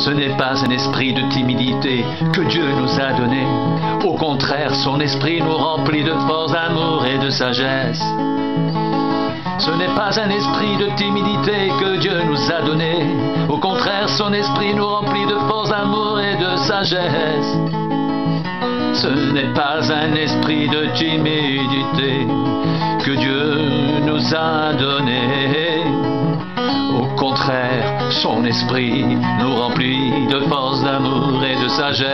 Ce n'est pas un esprit de timidité que Dieu nous a donné. Au contraire, son esprit nous remplit de force, d'amour et de sagesse. Ce n'est pas un esprit de timidité que Dieu nous a donné. Au contraire, son esprit nous remplit de force, d'amour et de sagesse. Ce n'est pas un esprit de timidité que Dieu nous a donné. Au contraire, son esprit nous remplit de force, d'amour et de sagesse.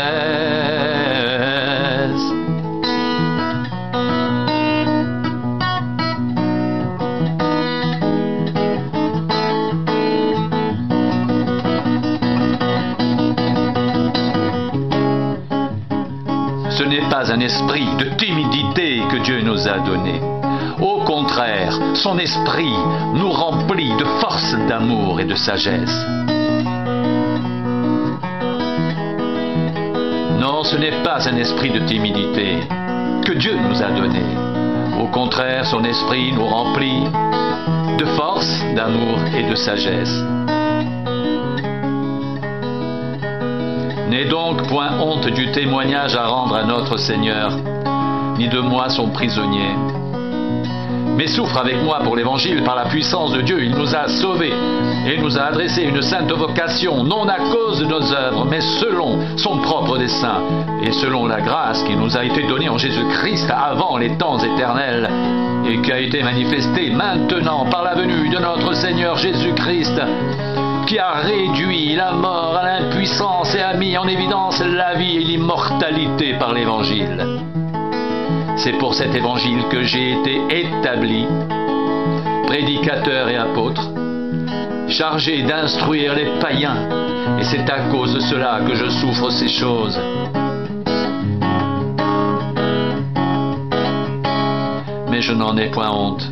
Ce n'est pas un esprit de timidité que Dieu nous a donné. Au contraire, son esprit nous remplit de force, d'amour et de sagesse. Non, ce n'est pas un esprit de timidité que Dieu nous a donné. Au contraire, son esprit nous remplit de force, d'amour et de sagesse. N'aie donc point honte du témoignage à rendre à notre Seigneur, ni de moi son prisonnier. Mais souffre avec moi pour l'Évangile par la puissance de Dieu. Il nous a sauvés et nous a adressé une sainte vocation, non à cause de nos œuvres, mais selon son propre dessein et selon la grâce qui nous a été donnée en Jésus-Christ avant les temps éternels et qui a été manifestée maintenant par la venue de notre Seigneur Jésus-Christ, qui a réduit la mort à l'impuissance et a mis en évidence la vie et l'immortalité par l'Évangile. C'est pour cet Évangile que j'ai été établi, prédicateur et apôtre, chargé d'instruire les païens, et c'est à cause de cela que je souffre ces choses. Mais je n'en ai point honte,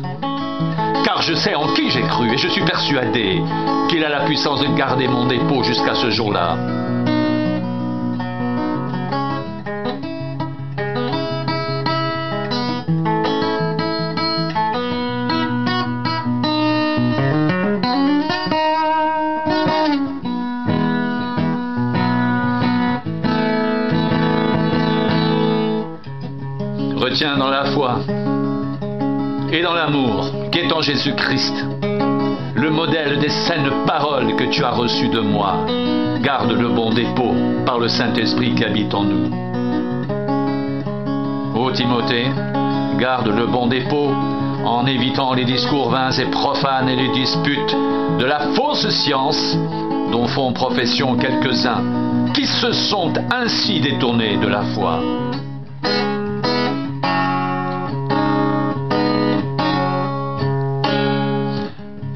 car je sais en qui j'ai cru, et je suis persuadé qu'il a la puissance de garder mon dépôt jusqu'à ce jour-là. Retiens dans la foi et dans l'amour qu'est en Jésus-Christ le modèle des saines paroles que tu as reçues de moi. Garde le bon dépôt par le Saint-Esprit qui habite en nous. Ô Timothée, garde le bon dépôt en évitant les discours vains et profanes et les disputes de la fausse science dont font profession quelques-uns qui se sont ainsi détournés de la foi.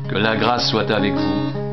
Que la grâce soit avec vous.